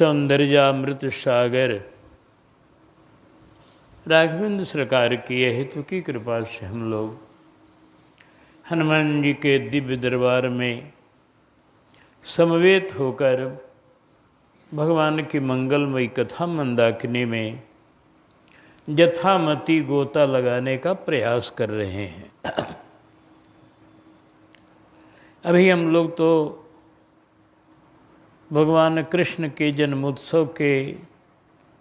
सौंदर्यामृत सागर राघवेंद्र सरकार की हेतु की कृपा से हम लोग हनुमान जी के दिव्य दरबार में समवेत होकर भगवान की मंगलमयी कथा मंदाकिनी में यथामति गोता लगाने का प्रयास कर रहे हैं। अभी हम लोग तो भगवान कृष्ण के जन्मोत्सव के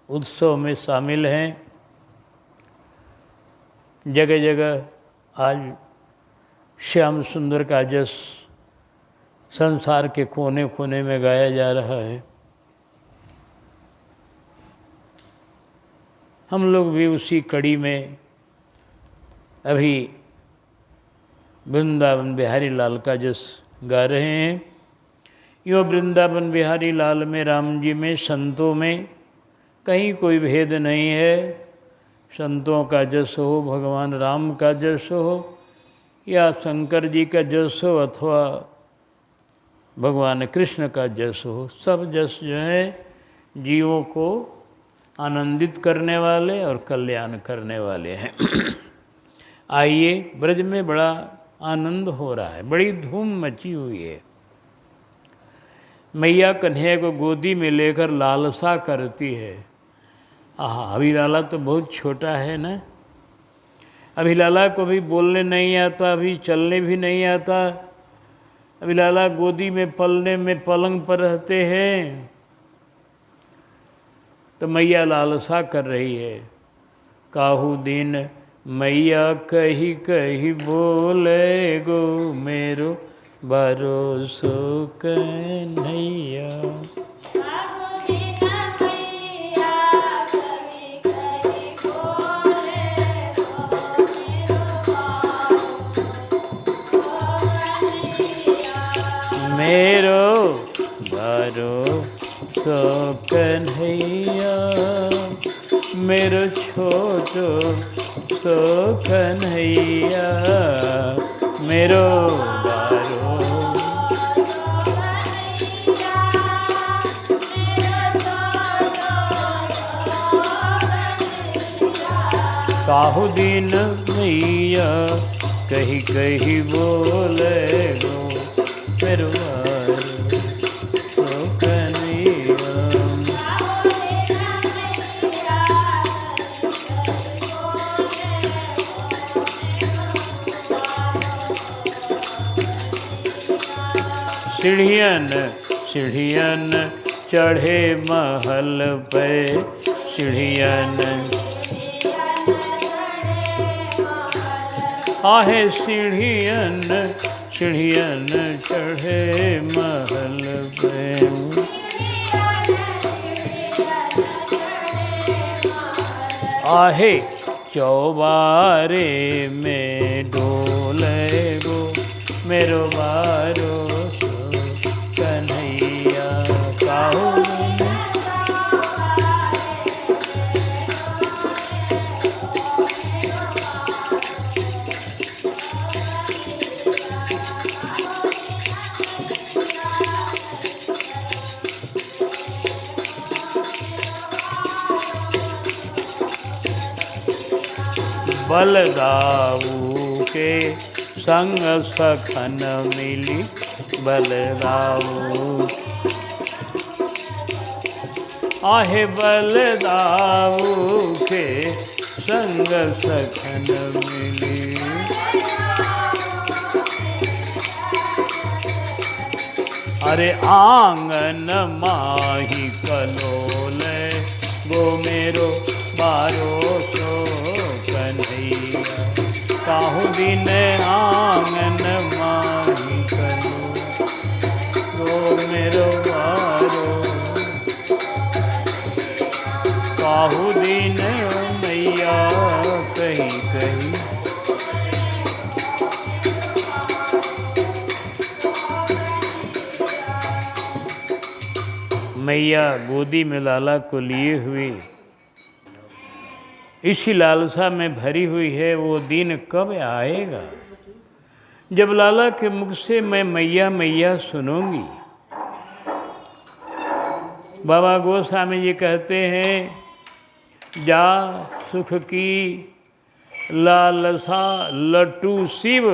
उत्सव में शामिल हैं। जगह जगह आज श्याम सुंदर का जस संसार के कोने कोने में गाया जा रहा है। हम लोग भी उसी कड़ी में अभी वृंदावन बिहारी लाल का जस गा रहे हैं। यो वृंदावन बिहारी लाल में, राम जी में, संतों में कहीं कोई भेद नहीं है। संतों का जस हो, भगवान राम का जस हो, या शंकर जी का जस हो, अथवा भगवान कृष्ण का जस हो, सब जस जो है जीवों को आनंदित करने वाले और कल्याण करने वाले हैं। आइए, ब्रज में बड़ा आनंद हो रहा है, बड़ी धूम मची हुई है। मैया कन्हैया को गोदी में लेकर लालसा करती है। आहा, अभी लाला तो बहुत छोटा है ना, अभी लाला को भी बोलने नहीं आता, अभी चलने भी नहीं आता। अभी लाला गोदी में पलने में पलंग पर रहते हैं, तो मैया लालसा कर रही है। काहू दिन मैया कही कही बोले गो, मेरो भरोसो कन्हैया। मेरो भरोसो कन्हैया, मेरो छोटो सो कन्हैया, मेरो बारो। काहू दिन मैया कही कही बोले गो, मेरो बारो सो कन्हैया। सीढ़ियन सीढ़ियन चढ़े महल पे, सीढ़ियन आहे सीढ़ियन सीढ़ियन चढ़े महल पे। आहे चौबारे में डोले गो, मेरो बारो कन्हैया। काहू बलदाऊ के संग सखन मिली, बलदाऊ आहे बलदाऊ के संग सखन मिली। अरे आंगन माही कलोले गो, मेरो बारो सो कन्हैया। काहू दिन आंगन माही कलो गो, मेरो बारो। काहू दिन मैया कही कही। मैया गोदी में लाला को लिए हुए इसी लालसा में भरी हुई है। वो दिन कब आएगा जब लाला के मुख से मैं मैया मैया सुनूंगी। बाबा गोस्वामी जी कहते हैं, जा सुख की लालसा लटू शिव,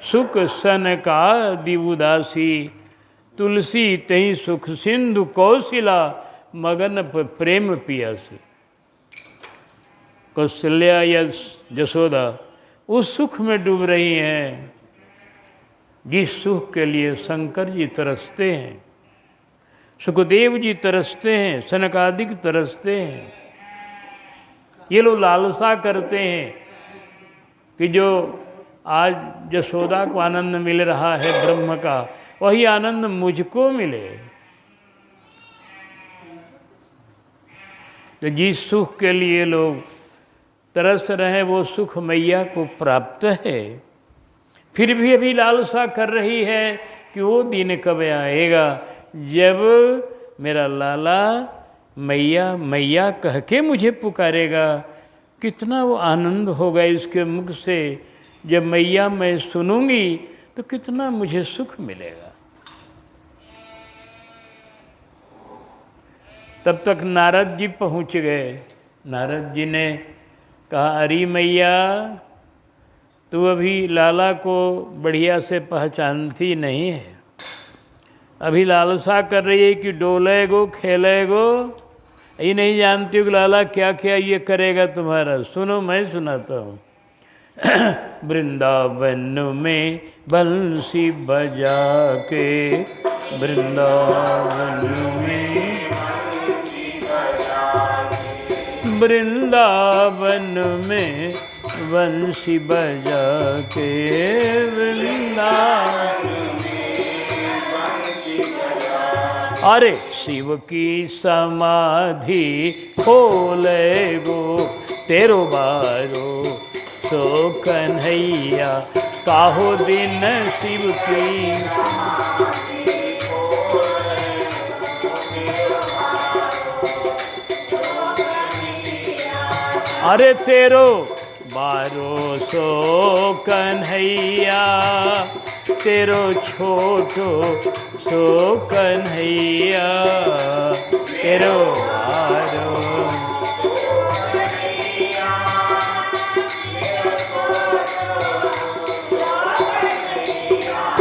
सुख सन का दिवुदासी, तुलसी तही सुख सिंधु कौशिला, मगन प्रेम पियासी। कौशल्या या जसोदा उस सुख में डूब रही हैं जिस सुख के लिए शंकर जी तरसते हैं, सुखदेव जी तरसते हैं, सनकादिक तरसते हैं। ये लोग लालसा करते हैं कि जो आज जसोदा को आनंद मिल रहा है ब्रह्म का, वही आनंद मुझको मिले। तो जिस सुख के लिए लोग तरस रहे वो सुख मैया को प्राप्त है, फिर भी अभी लालसा कर रही है कि वो दिन कब आएगा जब मेरा लाला मैया मैया कह के मुझे पुकारेगा। कितना वो आनंद होगा इसके मुख से, जब मैया मैं सुनूंगी तो कितना मुझे सुख मिलेगा। तब तक नारद जी पहुंच गए। नारद जी ने कहा, अरे मैया तू अभी लाला को बढ़िया से पहचानती नहीं है, अभी लालसा कर रही है कि डोलेगो खेलेगो, ये नहीं जानती हो कि लाला क्या क्या ये करेगा तुम्हारा। सुनो मैं सुनाता हूँ। वृंदावन में बंसी बजा के, वृंदावन में वृंदावन में बंसी बजा के, वृंदावन। अरे शिव की समाधि खोले गो, तेरो बारो तो कन्हैया, काहो दिन शिव की। अरे तेरो बारो सो कन्हैया, तेरो छोटो सो कन्हैया, तेरो बारो।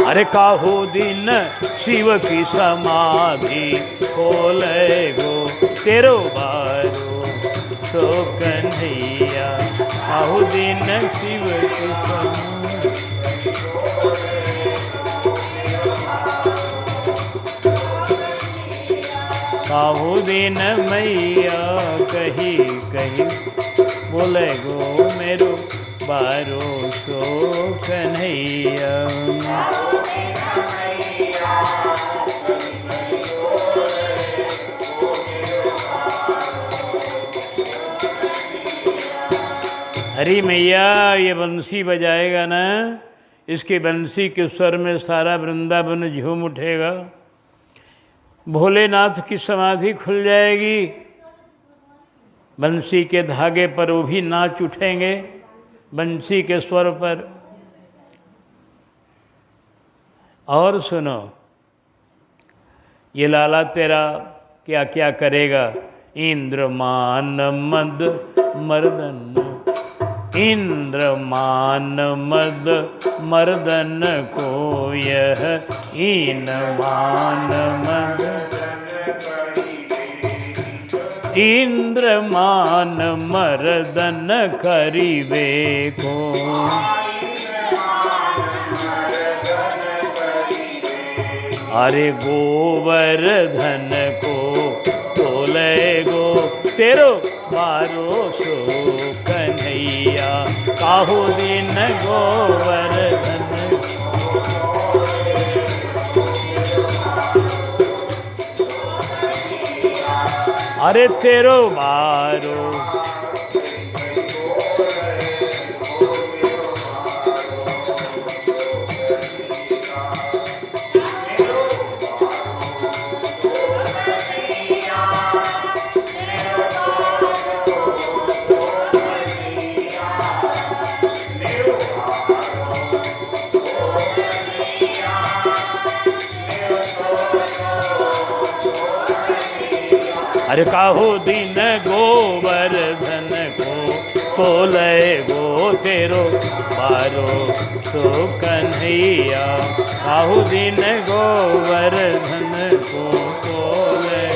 अरे काहो दिन शिव की समाधि खोले गो, तेरो बारो तो कन्हैया, काहो दिन शिव की समाधि। काहो दिन मैया कही कही, बोले गो मेरो बारो सो कन्हैया। अरे मैया ये बंसी बजाएगा ना, इसके बंसी के स्वर में सारा वृंदावन झूम उठेगा, भोलेनाथ की समाधि खुल जाएगी। बंसी के धागे पर वो भी नाच उठेंगे, बंसी के स्वर पर। और सुनो, ये लाला तेरा क्या क्या करेगा। इंद्रमान मद मर्दन, इंद्रमान मद मर्दन को यह ईनमान मद, इंद्रमान मर्दन करिवे को। अरे गोवर्धन को तोले गो, तेरो बारो सो कन्हैया, काहो दिन गोवर्धन। अरे तेरो बारो। अरे काहू दिन गोवर्धन को लय गो तेरो बारो सो कन्हैया। काहू दिन गोवर्धन को लय।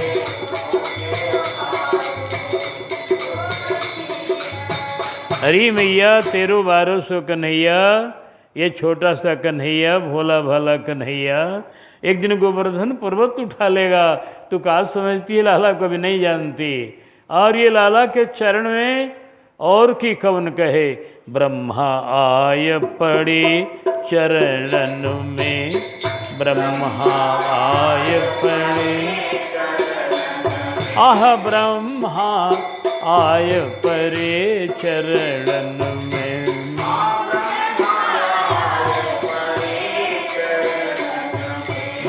अरे मैया तेरो बारो सो कन्हैया, ये छोटा सा कन्हैया, भोला भाला कन्हैया एक दिन गोवर्धन पर्वत उठा लेगा। तो कहा समझती है लाला को भी नहीं जानती। और ये लाला के चरण में और की कवन कहे, ब्रह्मा आय पड़े चरणन में, ब्रह्मा आय पड़े, आह ब्रह्मा आय पड़े चरणन में।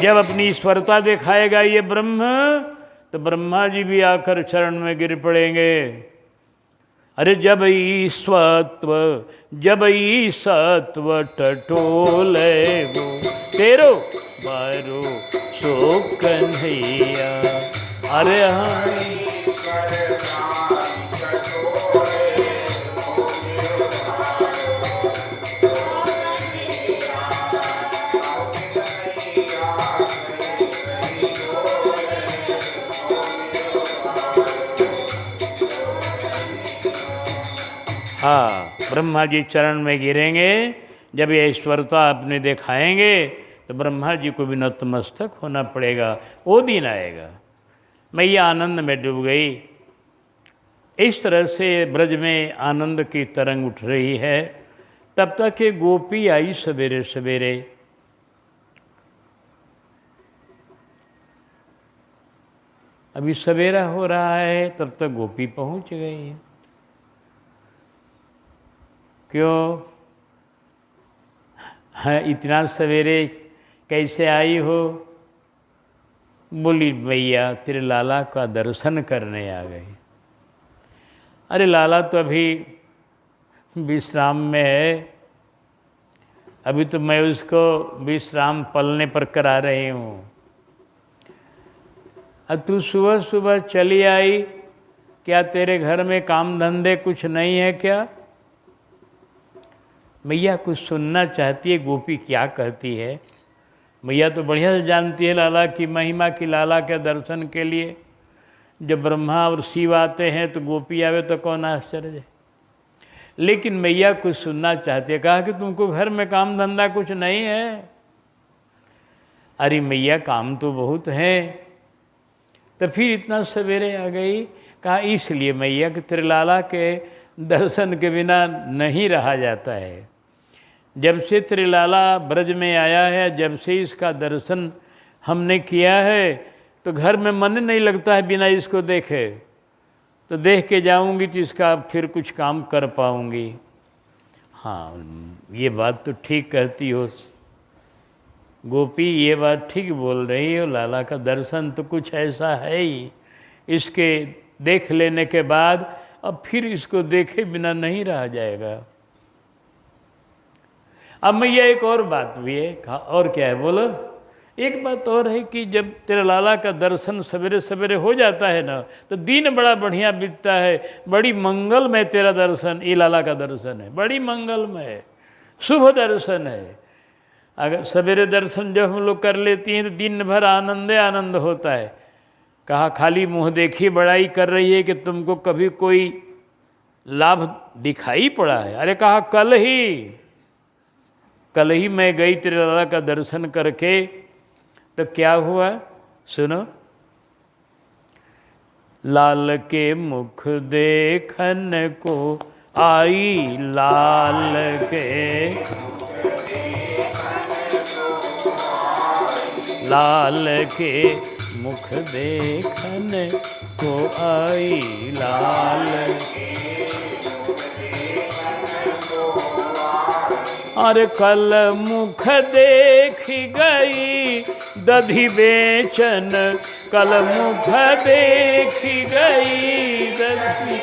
जब अपनी ईश्वरता दिखाएगा ये ब्रह्म, तो ब्रह्मा जी भी आकर चरण में गिर पड़ेंगे। अरे जब ईश्वत्व, जब ईसत्व टटोले वो तेरो बारो सो कन्हैया। अरे हाँ, ब्रह्मा जी चरण में गिरेंगे। जब ये ईश्वरता अपने दिखाएंगे तो ब्रह्मा जी को भी नतमस्तक होना पड़ेगा। वो दिन आएगा। मैया आनंद में डूब गई। इस तरह से ब्रज में आनंद की तरंग उठ रही है। तब तक ये गोपी आई सवेरे सवेरे। अभी सवेरा हो रहा है, तब तक गोपी पहुंच गई। क्यों हाँ, इतना सवेरे कैसे आई हो? बोली मैया तेरे लाला का दर्शन करने आ गई। अरे लाला तो अभी विश्राम में है, अभी तो मैं उसको विश्राम पलने पर करा रही हूँ। अब तू सुबह सुबह चली आई, क्या तेरे घर में काम धंधे कुछ नहीं है क्या? मैया कुछ सुनना चाहती है गोपी क्या कहती है। मैया तो बढ़िया से जानती है लाला की महिमा की। लाला के दर्शन के लिए जब ब्रह्मा और शिव आते हैं तो गोपी आवे तो कौन आश्चर्य है। लेकिन मैया कुछ सुनना चाहती है। कहा कि तुमको घर में काम धंधा कुछ नहीं है? अरे मैया काम तो बहुत है, तो फिर इतना सवेरे आ गई। कहा इसलिए मैया कि तेरे लाला के दर्शन के बिना नहीं रहा जाता है। जब से तेरे लाला ब्रज में आया है, जब से इसका दर्शन हमने किया है, तो घर में मन नहीं लगता है बिना इसको देखे। तो देख के जाऊंगी तो इसका फिर कुछ काम कर पाऊंगी। हाँ, ये बात तो ठीक कहती हो गोपी, ये बात ठीक बोल रही हो। लाला का दर्शन तो कुछ ऐसा है ही, इसके देख लेने के बाद अब फिर इसको देखे बिना नहीं रहा जाएगा। अब मैया एक और बात भी है। और क्या है बोलो? एक बात और है कि जब तेरे लाला का दर्शन सवेरे सवेरे हो जाता है ना, तो दिन बड़ा बढ़िया बीतता है। बड़ी मंगलमय तेरा दर्शन, ये लाला का दर्शन है, बड़ी मंगलमय है, शुभ दर्शन है। अगर सवेरे दर्शन जब हम लोग कर लेती हैं तो दिन भर आनंदे आनंद होता है। कहा खाली मुँह देखी बड़ाई कर रही है कि तुमको कभी कोई लाभ दिखाई पड़ा है? अरे कहा कल ही मैं गई तेरे लाला का दर्शन करके, तो क्या हुआ सुनो। लाल के मुख देखन को आई, लाल के मुख देखन को आई, लाल अरे कल मुख देखी गई दधि बेचन, कल मुख देखी गई दधि,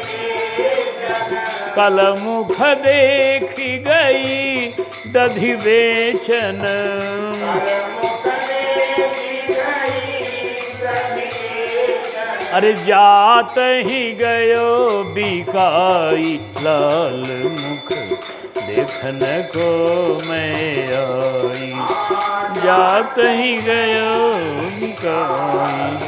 कल मुख देखी गई दधि बेचन। अरे जात ही गयो बिकाई लाल मुख देखन को मैं आई। जात ही गयो बिकाई।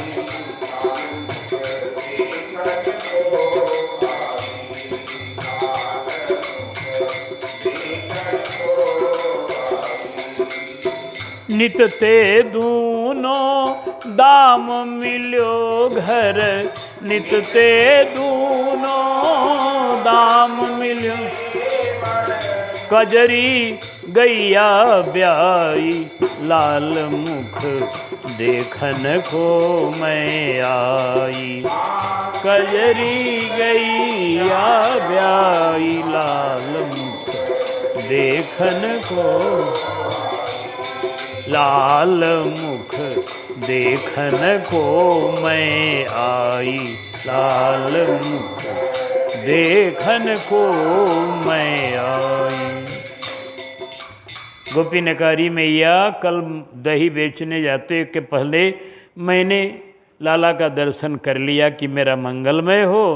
नित ते दूनो दाम मिल्यो घर, नित ते दूनो दाम मिल्यो। कजरी गैया ब्याई लाल मुख देखन को मैं आई। कजरी गैया ब्याई लाल मुख देखन को, लाल मुख देखन को मैं आई। लाल मुख देखन को मैं आई। गोपी ने कहा, री मैया कल दही बेचने जाते के पहले मैंने लाला का दर्शन कर लिया कि मेरा मंगलमय हो।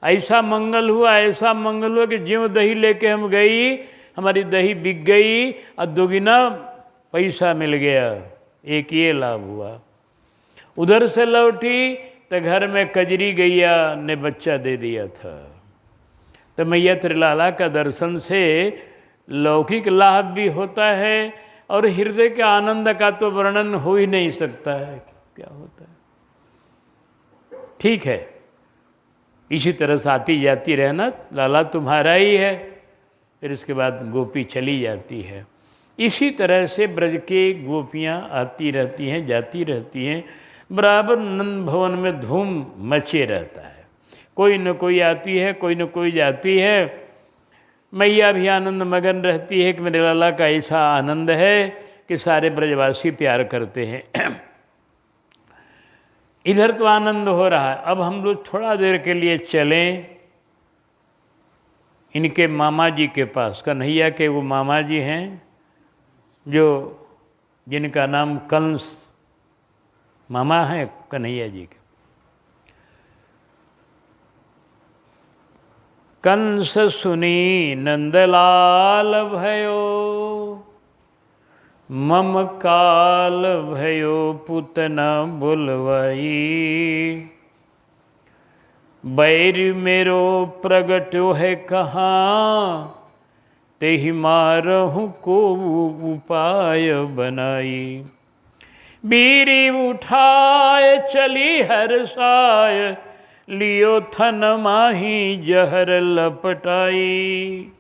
ऐसा मंगल हुआ, ऐसा मंगल हुआ कि ज्यों दही लेके हम गई, हमारी दही बिक गई और दुगना पैसा मिल गया। एक ये लाभ हुआ। उधर से लौटी तो घर में कजरी गैया ने बच्चा दे दिया था। तो मैया त्रिलाला का दर्शन से लौकिक लाभ भी होता है और हृदय के आनंद का तो वर्णन हो ही नहीं सकता है। क्या होता है, ठीक है। इसी तरह से आती जाती रहना, लाला तुम्हारा ही है। फिर इसके बाद गोपी चली जाती है। इसी तरह से ब्रज के गोपियाँ आती रहती हैं, जाती रहती हैं। बराबर नंद भवन में धूम मचे रहता है। कोई न कोई आती है, कोई न कोई जाती है। मैया भी आनंद मगन रहती है कि मेरे लाला का ऐसा आनंद है कि सारे ब्रजवासी प्यार करते हैं। इधर तो आनंद हो रहा है। अब हम लोग थोड़ा देर के लिए चलें इनके मामा जी के पास। कन्हैया के वो मामा जी हैं जो जिनका नाम कंस मामा है कन्हैया जी के। कंस सुनी नंदलाल भयो, मम काल भयो पुतना बुलवाई। बैर मेरो प्रगट्यो है कहाँ, तेहि मारहु को उपाय बनाई। बीरी उठाए चली हरसाय, लियो थन माही जहर लपटाई।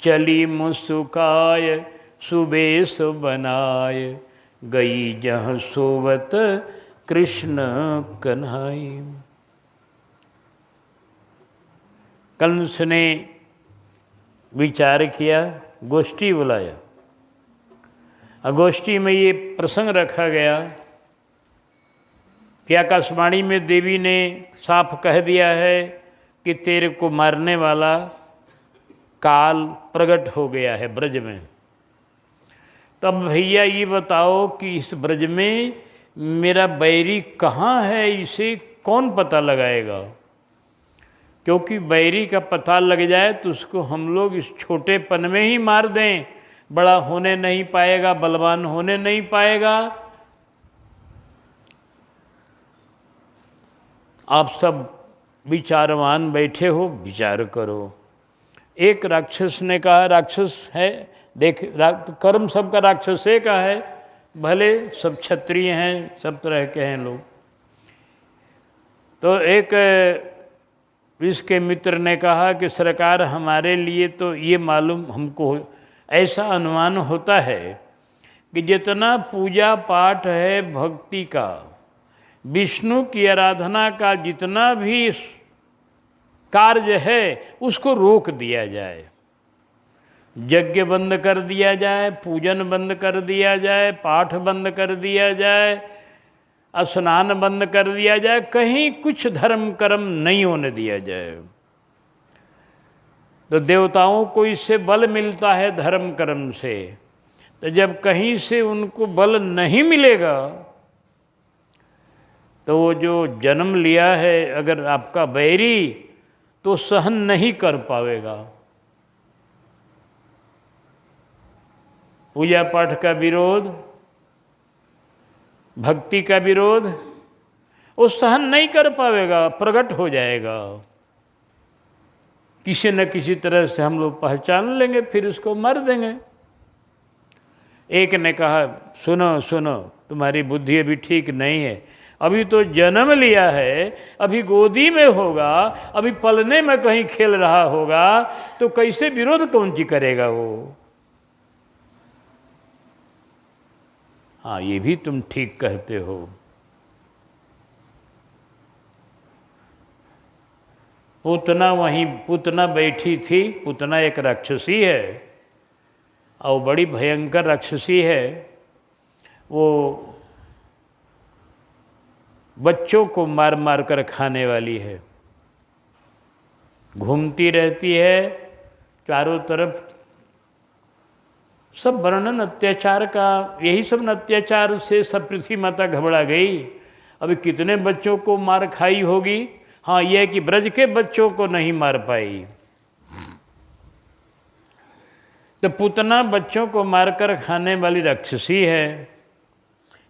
चली मुस्काय सुबेश बनाय, गई जहाँ सोवत कृष्ण कन्हाई। कंस ने विचार किया, गोष्ठी बुलाया। गोष्ठी में ये प्रसंग रखा गया कि आकाशवाणी में देवी ने साफ कह दिया है कि तेरे को मारने वाला काल प्रकट हो गया है ब्रज में। तब भैया ये बताओ कि इस ब्रज में मेरा बैरी कहाँ है, इसे कौन पता लगाएगा? क्योंकि बैरी का पता लग जाए तो उसको हम लोग इस छोटेपन में ही मार दें, बड़ा होने नहीं पाएगा, बलवान होने नहीं पाएगा। आप सब विचारवान बैठे हो, विचार करो। एक राक्षस ने कहा, राक्षस है देख, कर्म सबका राक्षसे का है, भले सब क्षत्रिय हैं, सब तरह के हैं लोग। तो एक इसके मित्र ने कहा कि सरकार हमारे लिए तो ये मालूम हमको ऐसा अनुमान होता है कि जितना पूजा पाठ है भक्ति का, विष्णु की आराधना का जितना भी कार्य है उसको रोक दिया जाए, यज्ञ बंद कर दिया जाए, पूजन बंद कर दिया जाए, पाठ बंद कर दिया जाए, स्नान बंद कर दिया जाए, कहीं कुछ धर्म कर्म नहीं होने दिया जाए। तो देवताओं को इससे बल मिलता है धर्म कर्म से। तो जब कहीं से उनको बल नहीं मिलेगा तो वो जो जन्म लिया है अगर आपका बैरी, तो सहन नहीं कर पाएगा। पूजा पाठ का विरोध, भक्ति का विरोध, वो सहन नहीं कर पाएगा, प्रकट हो जाएगा। किसी न किसी तरह से हम लोग पहचान लेंगे, फिर उसको मार देंगे। एक ने कहा, सुनो सुनो, तुम्हारी बुद्धि अभी ठीक नहीं है, अभी तो जन्म लिया है, अभी गोदी में होगा, अभी पलने में कहीं खेल रहा होगा, तो कैसे विरोध कौन सी करेगा वो। हाँ, ये भी तुम ठीक कहते हो। पूतना वहीं पूतना बैठी थी। पूतना एक राक्षसी है और बड़ी भयंकर राक्षसी है। वो बच्चों को मार मार कर खाने वाली है, घूमती रहती है चारों तरफ। सब वर्णन अत्याचार का, यही सब अत्याचार से सब पृथ्वी माता घबरा गई। अभी कितने बच्चों को मार खाई होगी। हाँ, यह कि ब्रज के बच्चों को नहीं मार पाई। तो पूतना बच्चों को मारकर खाने वाली राक्षसी है।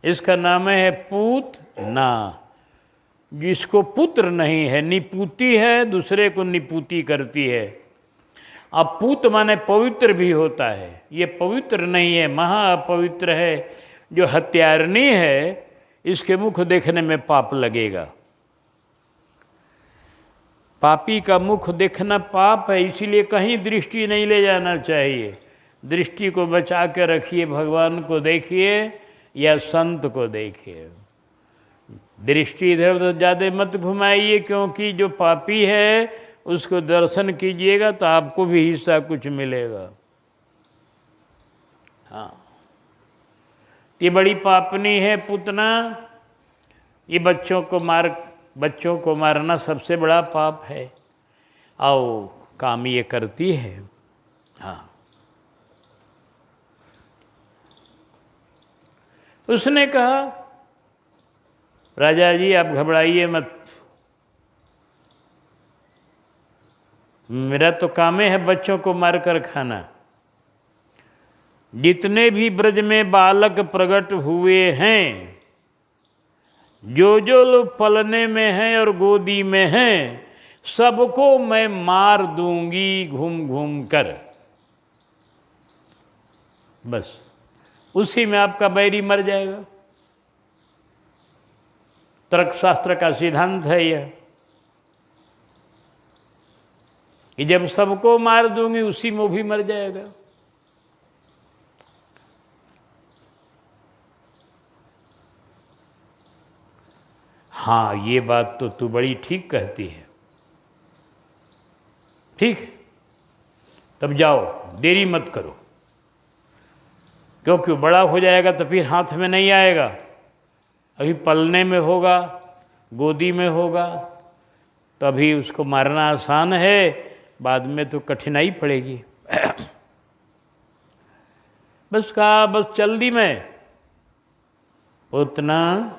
इसका नाम है पूतना, जिसको पुत्र नहीं है, निपूती है, दूसरे को निपूती करती है। अब पूत माने पवित्र भी होता है, ये पवित्र नहीं है, महा अपवित्र है। जो हत्यारनी है, इसके मुख देखने में पाप लगेगा। पापी का मुख देखना पाप है, इसीलिए कहीं दृष्टि नहीं ले जाना चाहिए। दृष्टि को बचा के रखिए, भगवान को देखिए या संत को देखिए। दृष्टि इधर उधर ज़्यादा मत घुमाइए, क्योंकि जो पापी है उसको दर्शन कीजिएगा तो आपको भी हिस्सा कुछ मिलेगा। हाँ, ये बड़ी पापनी है पूतना। ये बच्चों को मारना सबसे बड़ा पाप है, और काम ये करती है। हाँ, उसने कहा, राजा जी आप घबराइए मत, मेरा तो काम है बच्चों को मारकर खाना। जितने भी ब्रज में बालक प्रकट हुए हैं, जो जो लोग पलने में हैं और गोदी में हैं, सबको मैं मार दूंगी घूम घूम कर। बस उसी में आपका बैरी मर जाएगा। तर्कशास्त्र का सिद्धांत है यह, कि जब सबको मार दूंगी उसी में वो भी मर जाएगा। हाँ, ये बात तो तू बड़ी ठीक कहती है। ठीक, तब जाओ, देरी मत करो, क्योंकि बड़ा हो जाएगा तो फिर हाथ में नहीं आएगा। अभी पलने में होगा, गोदी में होगा, तभी उसको मारना आसान है, बाद में तो कठिनाई पड़ेगी। बस कहा, बस चल दी मैं। उतना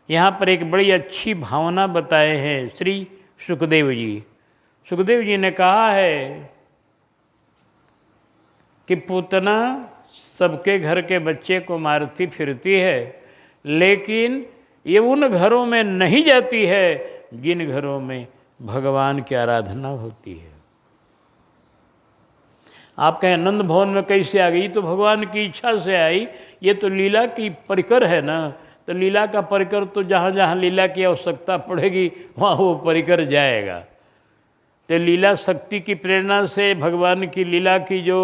यहाँ पर एक बड़ी अच्छी भावना बताए हैं श्री सुखदेव जी। सुखदेव जी ने कहा है कि पूतना सबके घर के बच्चे को मारती फिरती है, लेकिन ये उन घरों में नहीं जाती है जिन घरों में भगवान की आराधना होती है। आप कहें नंद भवन में कैसे आ गई? तो भगवान की इच्छा से आई। ये तो लीला की परिकर है ना, तो लीला का परिकर तो जहाँ जहाँ लीला की आवश्यकता पड़ेगी वहाँ वो परिकर जाएगा। तो लीला शक्ति की प्रेरणा से भगवान की लीला की जो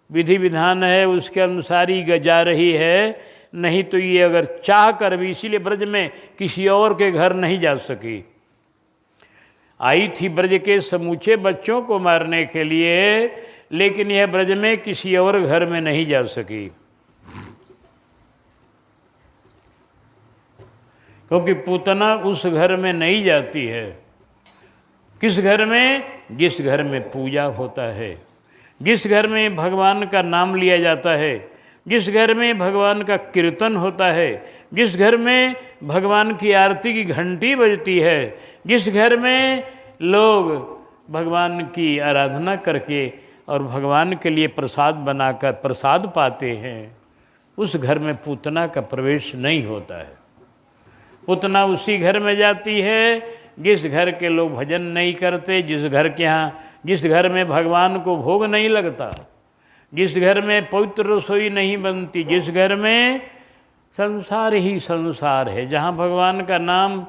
विधि विधान है उसके अनुसार ही जा रही है। नहीं तो ये अगर चाह कर भी, इसीलिए ब्रज में किसी और के घर नहीं जा सकी। आई थी ब्रज के समूचे बच्चों को मारने के लिए, लेकिन यह ब्रज में किसी और घर में नहीं जा सकी, क्योंकि पूतना उस घर में नहीं जाती है। किस घर में? जिस घर में पूजा होता है, जिस घर में भगवान का नाम लिया जाता है, जिस घर में भगवान का कीर्तन होता है, जिस घर में भगवान की आरती की घंटी बजती है, जिस घर में लोग भगवान की आराधना करके और भगवान के लिए प्रसाद बनाकर प्रसाद पाते हैं, उस घर में पूतना का प्रवेश नहीं होता है। पूतना उसी घर में जाती है जिस घर के लोग भजन नहीं करते, जिस घर के यहाँ, जिस घर में भगवान को भोग नहीं लगता, जिस घर में पवित्र रसोई नहीं बनती, जिस घर में संसार ही संसार है, जहाँ भगवान का नाम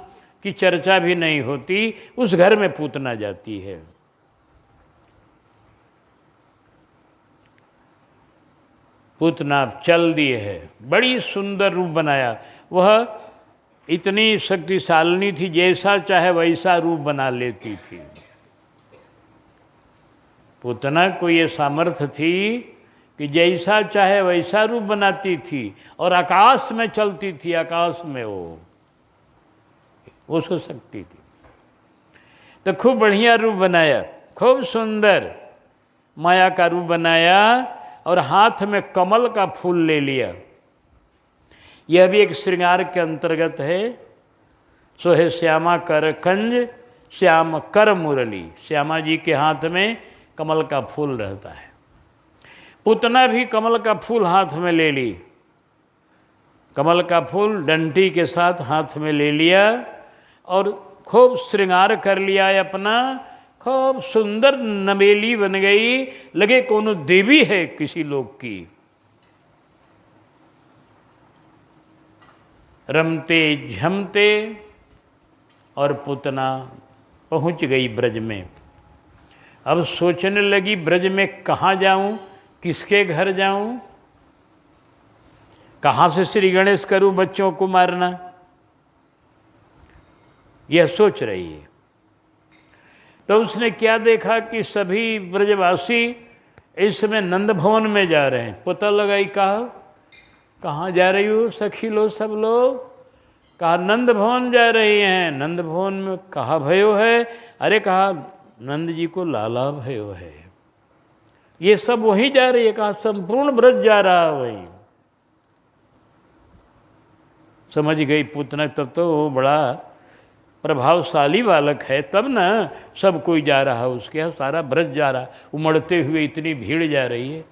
की चर्चा भी नहीं होती, उस घर में पूतना जाती है। पूतना चल दिए है, बड़ी सुंदर रूप बनाया। वह इतनी शक्तिशालिनी थी, जैसा चाहे वैसा रूप बना लेती थी। पूतना को ये सामर्थ्य थी कि जैसा चाहे वैसा रूप बनाती थी और आकाश में चलती थी, आकाश में वो उसको शक्ति थी। तो खूब बढ़िया रूप बनाया, खूब सुंदर माया का रूप बनाया और हाथ में कमल का फूल ले लिया। यह भी एक श्रृंगार के अंतर्गत है। सोहे श्यामा कर कंज श्याम कर मुरली, श्यामा जी के हाथ में कमल का फूल रहता है। पूतना भी कमल का फूल हाथ में ले ली, कमल का फूल डंटी के साथ हाथ में ले लिया और खूब श्रृंगार कर लिया अपना। खूब सुंदर नवेली बन गई, लगे कोनो देवी है किसी लोग की। रमते झमते और पूतना पहुंच गई ब्रज में। अब सोचने लगी ब्रज में कहाँ जाऊं, किसके घर जाऊं, कहाँ से श्री गणेश करूं बच्चों को मारना, यह सोच रही है। तो उसने क्या देखा कि सभी ब्रजवासी इस समय नंद भवन में जा रहे हैं। पता लगाई, कहाँ जा रही हो सखी लो सब लोग? कहा नंद भवन जा रही हैं। नंद भवन में कहा भयो है? अरे कहा नंद जी को लाला भयो है। ये सब वहीं जा रही है। कहा संपूर्ण ब्रज जा रहा वहीं। समझ गई पूतना, तब तो वो बड़ा प्रभावशाली बालक है, तब ना सब कोई जा रहा है उसके यहाँ, सारा ब्रज जा रहा, उमड़ते हुए इतनी भीड़ जा रही है।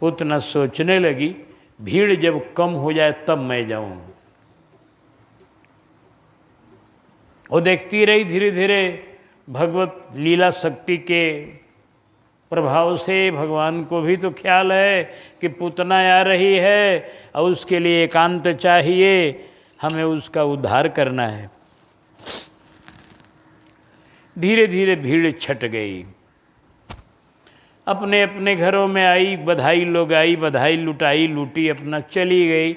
पूतना सोचने लगी भीड़ जब कम हो जाए तब मैं जाऊं। वो देखती रही, धीरे धीरे भगवत लीला शक्ति के प्रभाव से भगवान को भी तो ख्याल है कि पूतना आ रही है और उसके लिए एकांत चाहिए, हमें उसका उद्धार करना है। धीरे धीरे भीड़ छट गई, अपने अपने घरों में आई, बधाई लोग आई, बधाई लुटाई, लूटी, अपना चली गई।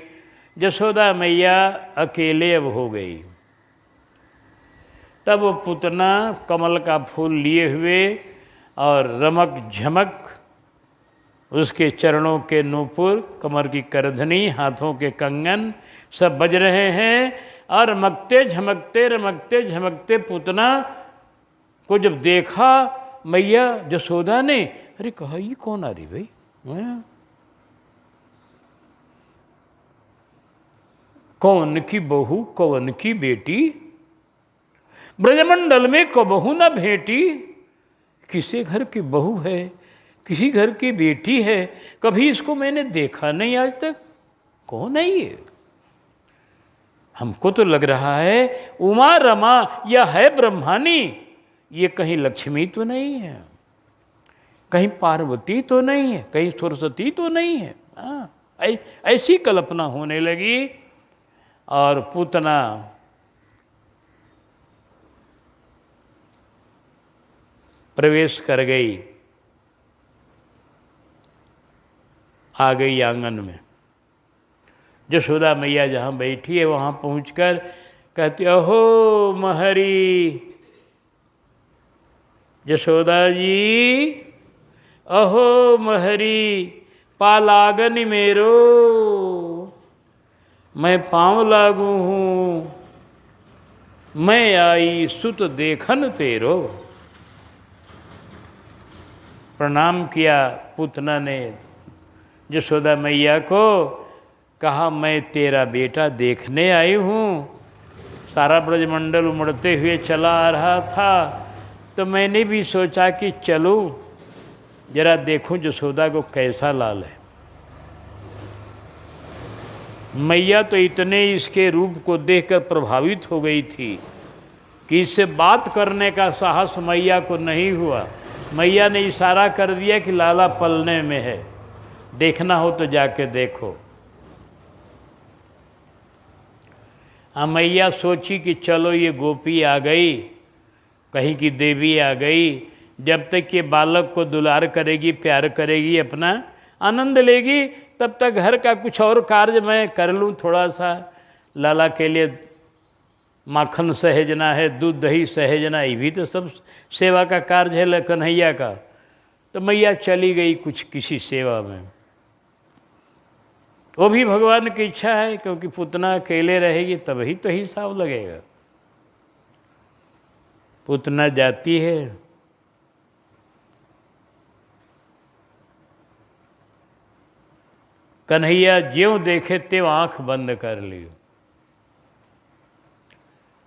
यशोदा मैया अकेले अब हो गई। तब वो पूतना कमल का फूल लिए हुए और रमक झमक उसके चरणों के नूपुर, कमर की करधनी, हाथों के कंगन सब बज रहे हैं। और रमकते झमकते पूतना को जब देखा मैया यशोदा ने, अरे कहा ये कौन आ रही भाई? कौन की बहू, कौन की बेटी, ब्रजमंडल में कबहू न भेंटी। किसी घर की बहू है, किसी घर की बेटी है, कभी इसको मैंने देखा नहीं आज तक। कौन है ये? हमको तो लग रहा है उमा रमा या है ब्रह्मानी। ये कहीं लक्ष्मी तो नहीं है, कहीं पार्वती तो नहीं है, कहीं सरस्वती तो नहीं है। ऐसी कल्पना होने लगी और पूतना प्रवेश कर गई, आ गई आंगन में। यशोदा मैया जहाँ बैठी है वहाँ पहुँचकर कहती, अहो महरी, यशोदा जी, अहो महरी, पालागन मेरो, मैं पाँव लागू हूँ, मैं आई सुत देखन तेरो। प्रणाम किया पूतना ने यशोदा मैया को, कहा मैं तेरा बेटा देखने आई हूँ। सारा ब्रजमंडल उमड़ते हुए चला आ रहा था, तो मैंने भी सोचा कि चलूँ जरा देखूं यशोदा को कैसा लाल है। मैया तो इतने इसके रूप को देखकर प्रभावित हो गई थी कि इससे बात करने का साहस मैया को नहीं हुआ। मैया ने इशारा कर दिया कि लाला पलने में है, देखना हो तो जाके देखो। मैया सोची कि चलो ये गोपी आ गई, कहीं की देवी आ गई, जब तक ये बालक को दुलार करेगी, प्यार करेगी, अपना आनंद लेगी, तब तक घर का कुछ और कार्य मैं कर लूँ। थोड़ा सा लाला के लिए माखन सहेजना है, दूध दही सहेजना, ये भी तो सब सेवा का कार्य है कन्हैया का। तो मैया चली गई कुछ किसी सेवा में। वो भी भगवान की इच्छा है, क्योंकि पूतना अकेले रहेगी तभी तो हिसाब लगेगा। पूतना जाती है, कन्हैया ज्यों देखे त्यों आंख बंद कर ली।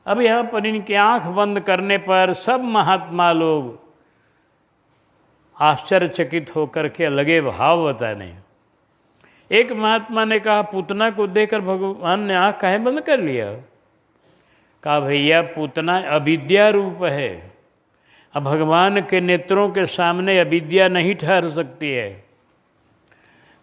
अब यहाँ पर इनकी आंख बंद करने पर सब महात्मा लोग आश्चर्यचकित होकर के अलगे भाव बताने। एक महात्मा ने कहा, पूतना को देखकर भगवान ने आंख काहे बंद कर लिया? कहा, भैया पूतना अविद्या रूप है। अब भगवान के नेत्रों के सामने अविद्या नहीं ठहर सकती है।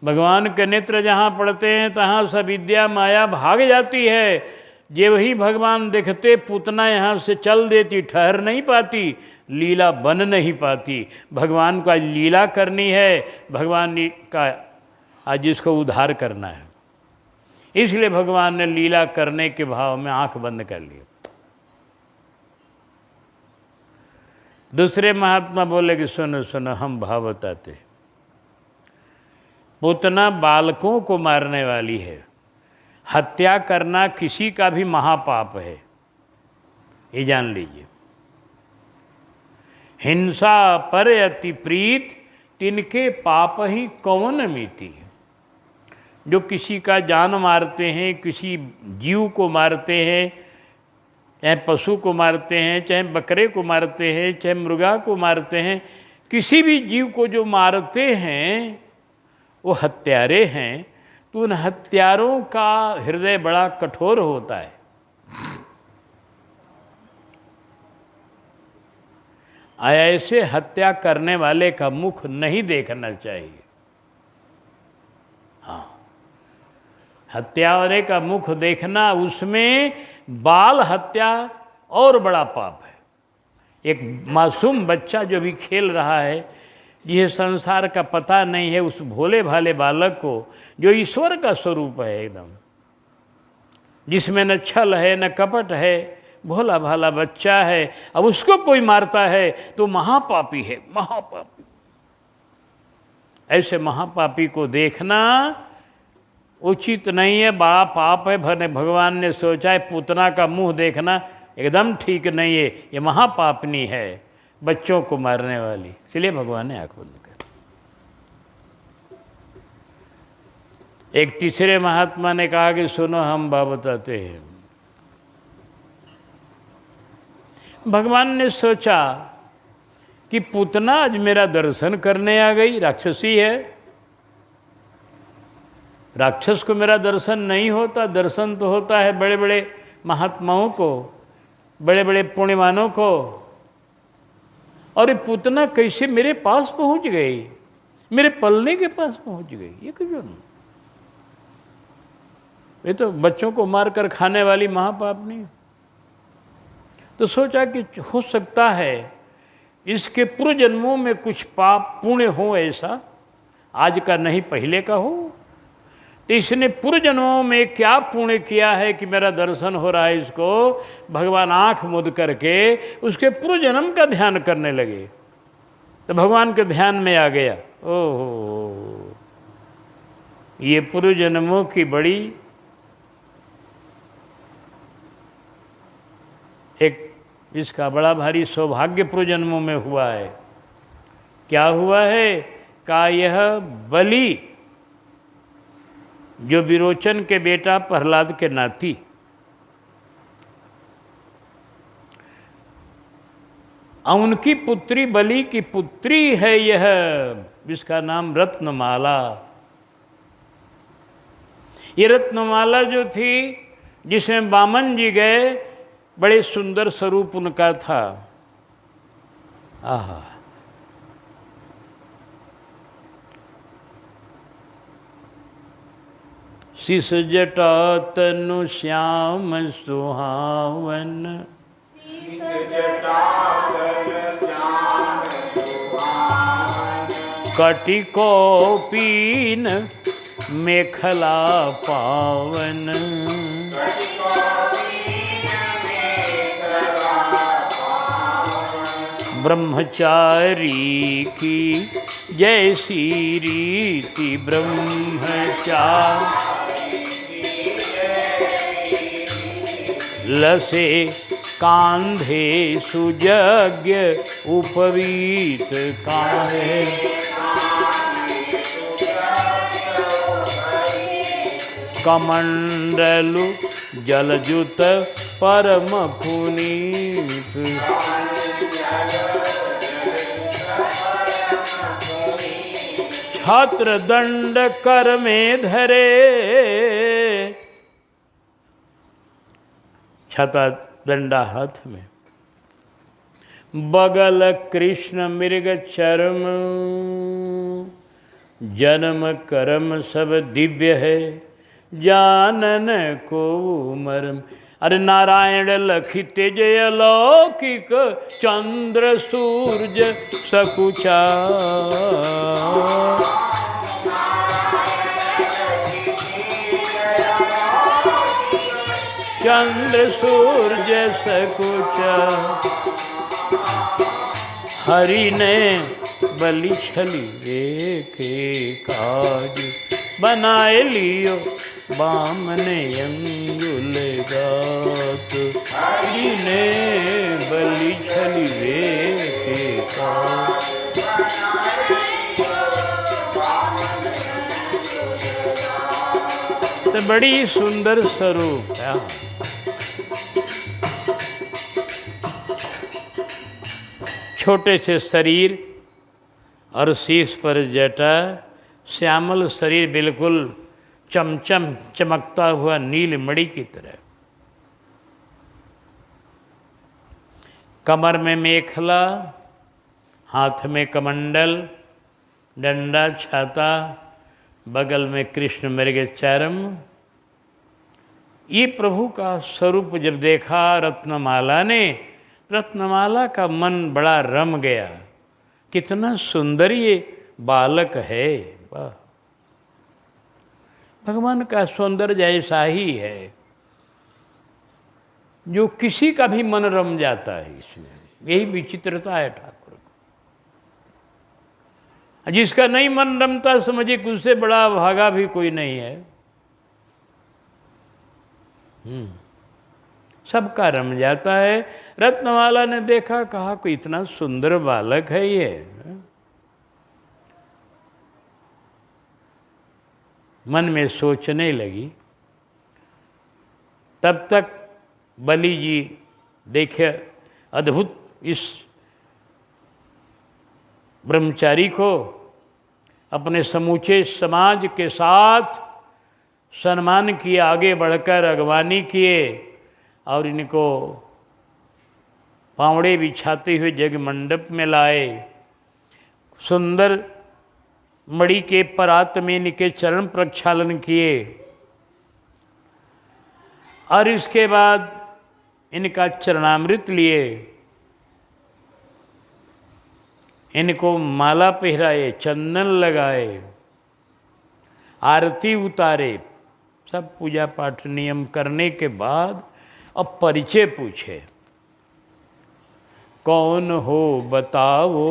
भगवान के नेत्र जहाँ पड़ते हैं तहाँ से अविद्या माया भाग जाती है। जे वही भगवान देखते पूतना यहाँ से चल देती, ठहर नहीं पाती, लीला बन नहीं पाती। भगवान का लीला करनी है, भगवान का आज जिसको उद्धार करना है, इसलिए भगवान ने लीला करने के भाव में आंख बंद कर लिया। दूसरे महात्मा बोले कि सुनो सुनो, हम भाव बताते। पूतना बालकों को मारने वाली है। हत्या करना किसी का भी महापाप है, ये जान लीजिए। हिंसा पर अति प्रीत, तिनके पाप ही कौन मीति। जो किसी का जान मारते हैं, किसी जीव को मारते हैं, चाहे पशु को मारते हैं, चाहे बकरे को मारते हैं, चाहे मुर्गा को मारते हैं, किसी भी जीव को जो मारते हैं वो हत्यारे हैं। तो उन हत्यारों का हृदय बड़ा कठोर होता है। ऐसे हत्या करने वाले का मुख नहीं देखना चाहिए। हाँ, हत्या वाले का मुख देखना, उसमें बाल हत्या और बड़ा पाप है। एक मासूम बच्चा जो भी खेल रहा है, जिसे संसार का पता नहीं है, उस भोले भाले बालक को जो ईश्वर का स्वरूप है एकदम, जिसमें न छल है न कपट है, भोला भाला बच्चा है, अब उसको कोई मारता है तो महापापी है, महापापी। ऐसे महापापी को देखना उचित नहीं है, बड़ा पाप है। भगवान ने सोचा है पूतना का मुंह देखना एकदम ठीक नहीं है, ये महापापनी है, बच्चों को मारने वाली। इसलिए भगवान ने आंख बंद कर। एक तीसरे महात्मा ने कहा कि सुनो, हम बात बताते हैं। भगवान ने सोचा कि पूतना आज मेरा दर्शन करने आ गई, राक्षसी है, राक्षस को मेरा दर्शन नहीं होता। दर्शन तो होता है बड़े बड़े महात्माओं को, बड़े बड़े पुण्यवानों को। और ये पूतना कैसे मेरे पास पहुंच गई, मेरे पलने के पास पहुंच गई? ये क्यों? ये तो बच्चों को मार कर खाने वाली महापाप नहीं। तो सोचा कि हो सकता है इसके पूर्व जन्मों में कुछ पाप पुण्य हो, ऐसा आज का नहीं पहले का हो। तो इसने पूर्व जन्मों में क्या पुण्य किया है कि मेरा दर्शन हो रहा है इसको? भगवान आंख मूंद करके उसके पूर्व जन्म का ध्यान करने लगे। तो भगवान के ध्यान में आ गया, ओहो, ये पूर्व जन्मों की बड़ी एक इसका बड़ा भारी सौभाग्य पूर्व जन्मों में हुआ है क्या हुआ है? का यह बलि जो विरोचन के बेटा प्रहलाद के नाती, उनकी पुत्री बलि की पुत्री है यह, जिसका नाम रत्नमाला। ये रत्नमाला जो थी, जिसमें वामन जी गए, बड़े सुंदर स्वरूप उनका था। आहा, शीस जटा तनु श्याम सुहावन, कटि कौपीन मेखला पावन, ब्रह्मचारी की जैसी रीति ब्रह्मचारी, लसे कांधे सुयज्ञ उपवीत काहे, कमंडलु जलजुत परम पुनीत, छत्र दंड कर में धरे, छता दंडा हाथ में, बगल कृष्ण मृग चरम, जन्म कर्म सब दिव्य है, जानन को मरम। अरे नारायण लखित जय लौकिक, चंद्र सूरज सकुचा, चंद्र सूरज सकुचा, हरि ने बलि छली के काज, बनाए लियो बामने अंगुल गात, हरि ने बलि छली के काज, तो बड़ी सुंदर स्वरूप है। छोटे से शरीर और शीश पर जटा, श्यामल शरीर बिल्कुल चमचम चमकता हुआ नील मणि की तरह, कमर में मेखला, हाथ में कमंडल, डंडा छाता, बगल में कृष्ण मृग चरम। ये प्रभु का स्वरूप जब देखा रत्नमाला ने, रत्नमाला का मन बड़ा रम गया। कितना सुंदर ये बालक है, वाह! भगवान का सौंदर्य ऐसा ही है जो किसी का भी मन रम जाता है। इसमें यही विचित्रता है ठाकुर को। जिसका नहीं मन रमता, समझिए कि उससे बड़ा भागा भी कोई नहीं है। सबका रम जाता है। रत्नमाला ने देखा, कहा कोई इतना सुंदर बालक है ये। मन में सोचने लगी। तब तक बलि जी देखे अद्भुत इस ब्रह्मचारी को अपने समूचे समाज के साथ सम्मान किए, आगे बढ़कर अगवानी किए और इनको पावड़े बिछाते हुए जग मंडप में लाए। सुंदर मणि के परात में इनके चरण प्रक्षालन किए और इसके बाद इनका चरणामृत लिए, इनको माला पहराए, चंदन लगाए, आरती उतारे। सब पूजा पाठ नियम करने के बाद अब परिचय पूछे, कौन हो बताओ।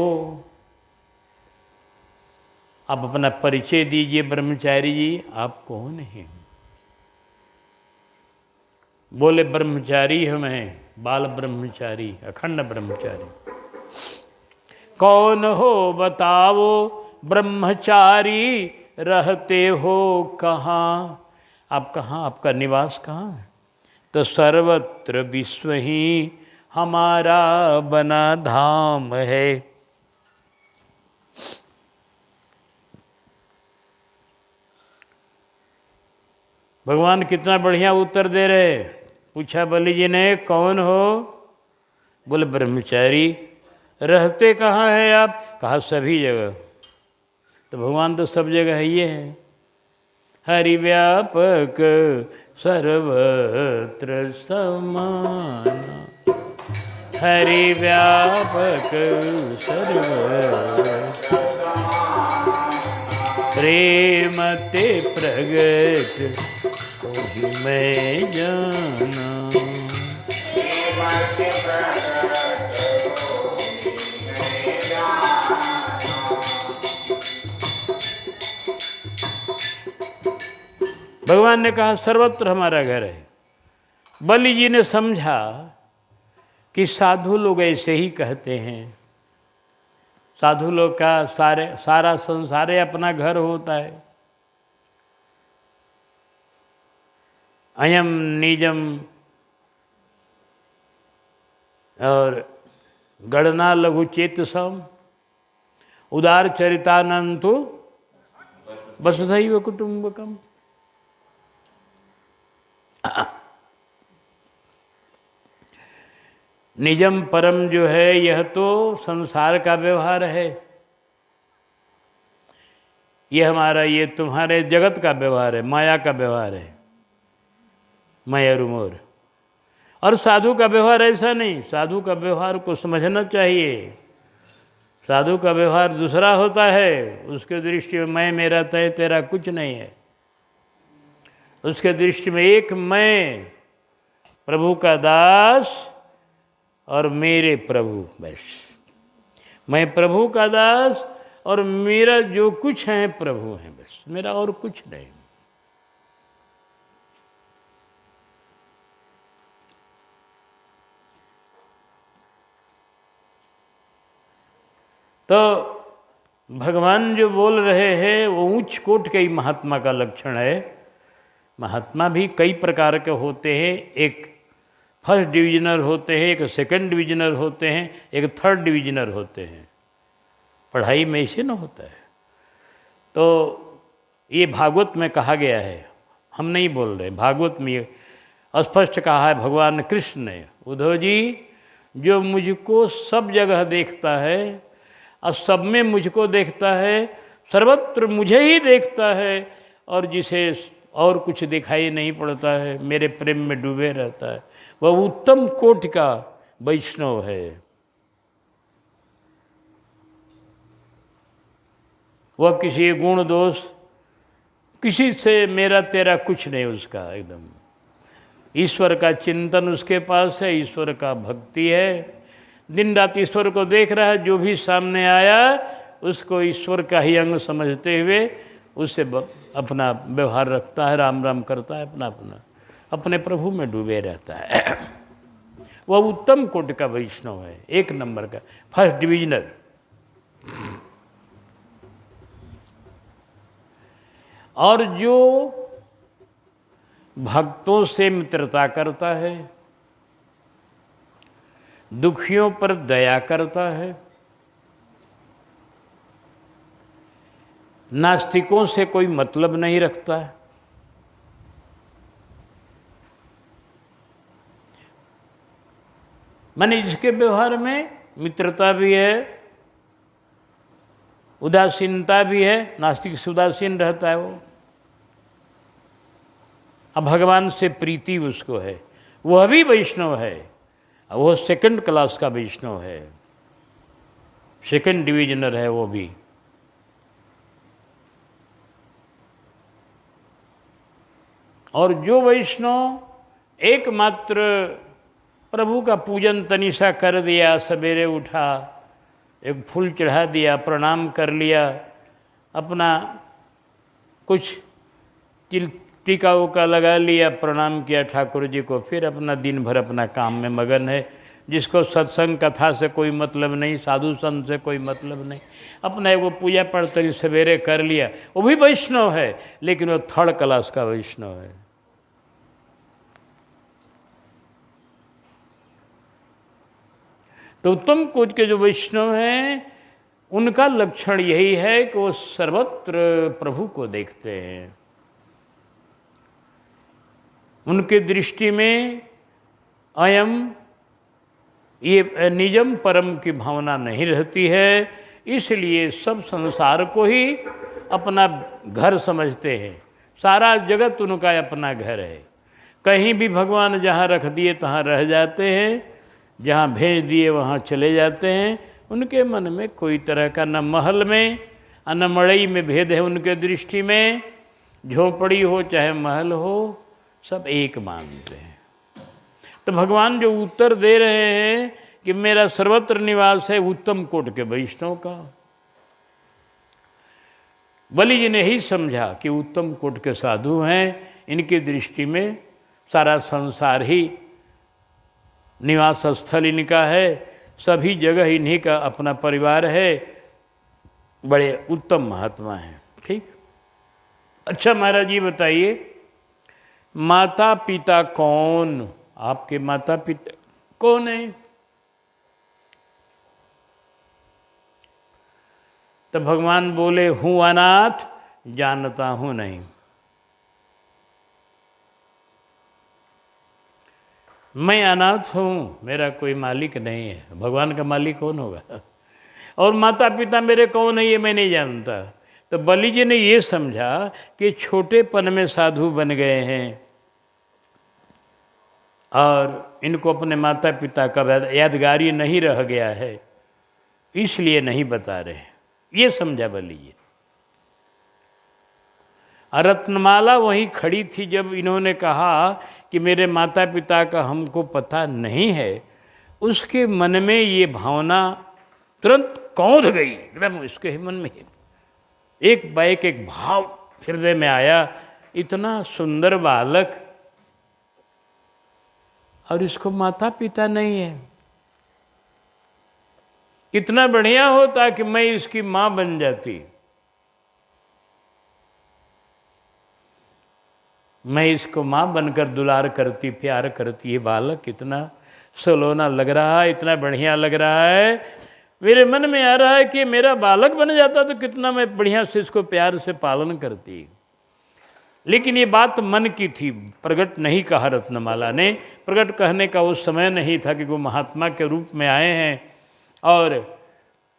आप अपना परिचय दीजिए ब्रह्मचारी जी, आप कौन हैं? बोले ब्रह्मचारी हम हैं, बाल ब्रह्मचारी, अखंड ब्रह्मचारी। कौन हो बताओ ब्रह्मचारी रहते हो कहाँ। आप कहाँ, आपका निवास कहाँ है? तो सर्वत्र विश्व ही हमारा बना धाम है। भगवान कितना बढ़िया उत्तर दे रहे। पूछा बलि जी ने, कौन हो? बोले ब्रह्मचारी। रहते कहाँ है आप? कहा सभी जगह। तो भगवान तो सब जगह है, ये है हरि व्यापक सर्वत्र समान, हरि व्यापक सर्वत्र प्रेम ते प्रगट कोहि मैं जाना। भगवान ने कहा सर्वत्र हमारा घर है। बलि जी ने समझा कि साधु लोग ऐसे ही कहते हैं। साधु लोग का सारा संसार अपना घर होता है। अयम निजम और गणना लघु चेतसम उदार चरितानंतु वसुधैव कुटुंबकम। निजम परम जो है यह तो संसार का व्यवहार है। यह हमारा, ये तुम्हारे जगत का व्यवहार है, माया का व्यवहार है, मैं और मोर। और साधु का व्यवहार ऐसा नहीं। साधु का व्यवहार को समझना चाहिए। साधु का व्यवहार दूसरा होता है। उसके दृष्टि में मैं, मेरा, तय, तेरा कुछ नहीं है। उसके दृष्टि में एक मैं, प्रभु का दास और मेरे प्रभु, बस। मैं प्रभु का दास और मेरा जो कुछ है प्रभु है, बस। मेरा और कुछ नहीं। तो भगवान जो बोल रहे हैं वो उच्च कोट के ही महात्मा का लक्षण है। महात्मा भी कई प्रकार के होते हैं। एक फर्स्ट डिविजनर होते हैं, एक सेकंड डिविजनर होते हैं, एक थर्ड डिविजनर होते हैं। पढ़ाई में ऐसे न होता है। तो ये भागवत में कहा गया है, हम नहीं बोल रहे। भागवत में ये स्पष्ट कहा है भगवान कृष्ण ने, उद्धव जी जो मुझको सब जगह देखता है और सब में मुझको देखता है, सर्वत्र मुझे ही देखता है, और जिसे और कुछ दिखाई नहीं पड़ता है, मेरे प्रेम में डूबे रहता है, वह उत्तम कोटि का वैष्णव है। वह किसी गुण दोष किसी से मेरा तेरा कुछ नहीं, उसका एकदम ईश्वर का चिंतन उसके पास है, ईश्वर का भक्ति है। दिन रात ईश्वर को देख रहा है। जो भी सामने आया उसको ईश्वर का ही अंग समझते हुए उससे अपना व्यवहार रखता है, राम राम करता है, अपने प्रभु में डूबे रहता है। वह उत्तम कोटि का वैष्णव है, एक नंबर का, फर्स्ट डिविजनर। और जो भक्तों से मित्रता करता है, दुखियों पर दया करता है, नास्तिकों से कोई मतलब नहीं रखता है, माने जिसके व्यवहार में मित्रता भी है, उदासीनता भी है, नास्तिक से उदासीन रहता है वो, अब भगवान से प्रीति उसको है, वह भी वैष्णव है। वो सेकंड क्लास का वैष्णव है, सेकंड डिविजनर है वो भी। और जो वैष्णव एकमात्र प्रभु का पूजन तनिषा कर दिया, सवेरे उठा, एक फूल चढ़ा दिया, प्रणाम कर लिया, अपना कुछ टीका उका लगा लिया, प्रणाम किया ठाकुर जी को, फिर अपना दिन भर अपना काम में मगन है, जिसको सत्संग कथा से कोई मतलब नहीं, साधु संत से कोई मतलब नहीं, अपना वो पूजा पाठ सवेरे कर लिया, वो भी वैष्णव है, लेकिन वो थर्ड क्लास का वैष्णव है। तो उत्तम कोटि के जो वैष्णव हैं उनका लक्षण यही है कि वो सर्वत्र प्रभु को देखते हैं। उनके दृष्टि में अयम ये निजम परम की भावना नहीं रहती है, इसलिए सब संसार को ही अपना घर समझते हैं। सारा जगत उनका अपना घर है। कहीं भी भगवान जहाँ रख दिए तहाँ रह जाते हैं, जहाँ भेज दिए वहाँ चले जाते हैं। उनके मन में कोई तरह का न महल में न मड़ई में भेद है। उनके दृष्टि में झोपड़ी हो चाहे महल हो, सब एक मानते हैं। तो भगवान जो उत्तर दे रहे हैं कि मेरा सर्वत्र निवास है उत्तम कोटि के वैष्णव का। बलि जी ने ही समझा कि उत्तम कोटि के साधु हैं, इनकी दृष्टि में सारा संसार ही निवास स्थल इनका है, सभी जगह इन्हीं का अपना परिवार है, बड़े उत्तम महात्मा हैं। ठीक। अच्छा महाराज जी बताइए, माता पिता कौन? आपके माता पिता कौन है? तो भगवान बोले, हूँ अनाथ, जानता हूँ नहीं। मैं अनाथ हूँ, मेरा कोई मालिक नहीं है। भगवान का मालिक कौन होगा? और माता पिता मेरे कौन है ये मैं नहीं जानता। तो बलि जी ने ये समझा कि छोटेपन में साधु बन गए हैं और इनको अपने माता पिता का यादगारी नहीं रह गया है, इसलिए नहीं बता रहे। ये समझा बलि जी। रत्नमाला वहीं खड़ी थी जब इन्होंने कहा कि मेरे माता पिता का हमको पता नहीं है। उसके मन में ये भावना तुरंत कौंध गई, एकदम इसके मन में एक बाइक एक भाव हृदय में आया, इतना सुंदर बालक और इसको माता पिता नहीं है। कितना बढ़िया होता कि मैं इसकी माँ बन जाती, मैं इसको माँ बनकर दुलार करती, प्यार करती। ये बालक कितना सलोना लग रहा है, इतना बढ़िया लग रहा है। मेरे मन में आ रहा है कि मेरा बालक बन जाता तो कितना मैं बढ़िया से इसको प्यार से पालन करती। लेकिन ये बात मन की थी, प्रकट नहीं कहा रत्नमाला ने। प्रकट कहने का वो समय नहीं था कि वो महात्मा के रूप में आए हैं और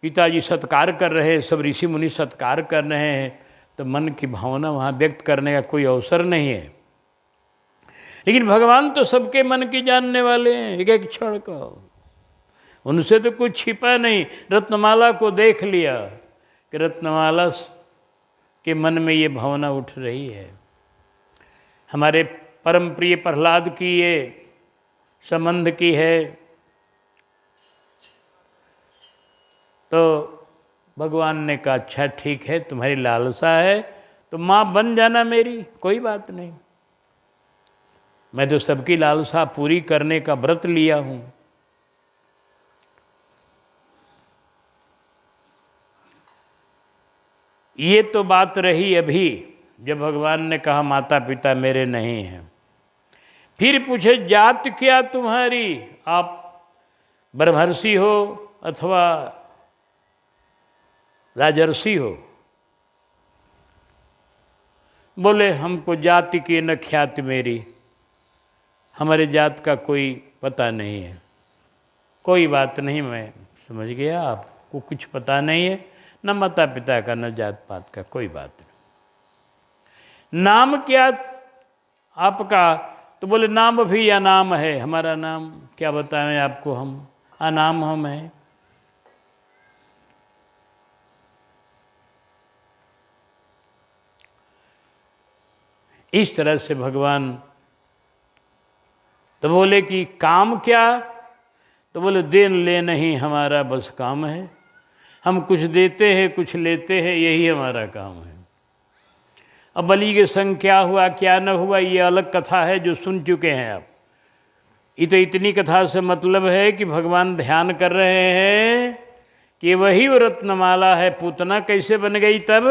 पिताजी सत्कार कर रहे हैं, सब ऋषि मुनि सत्कार कर रहे हैं, तो मन की भावना वहाँ व्यक्त करने का कोई अवसर नहीं है। लेकिन भगवान तो सबके मन की जानने वाले हैं, एक एक क्षण का, उनसे तो कुछ छिपा नहीं। रत्नमाला को देख लिया कि रत्नमाला के मन में ये भावना उठ रही है। हमारे परम प्रिय प्रहलाद की ये संबंध की है। तो भगवान ने कहा अच्छा ठीक है, तुम्हारी लालसा है तो माँ बन जाना मेरी, कोई बात नहीं। मैं तो सबकी लालसा पूरी करने का व्रत लिया हूँ। ये तो बात रही अभी जब भगवान ने कहा माता पिता मेरे नहीं हैं। फिर पूछे जात क्या तुम्हारी, आप ब्रह्मर्षि हो अथवा राजर्षि हो? बोले हमको जाति की न ख्याति मेरी, हमारे जात का कोई पता नहीं है। कोई बात नहीं, मैं समझ गया आपको कुछ पता नहीं है, न माता पिता का न जात पात का, कोई बात नहीं। नाम क्या आपका? तो बोले नाम भी अनाम है, हमारा नाम क्या बताएं आपको, हम अनाम हम हैं। इस तरह से भगवान तो बोले कि काम क्या? तो बोले देन ले नहीं हमारा बस काम है, हम कुछ देते हैं कुछ लेते हैं, यही हमारा काम है। अब बलि के संग क्या हुआ क्या न हुआ ये अलग कथा है जो सुन चुके हैं आप। ये तो इतनी कथा से मतलब है कि भगवान ध्यान कर रहे हैं कि वही वो रत्नमाला है। पूतना कैसे बन गई तब?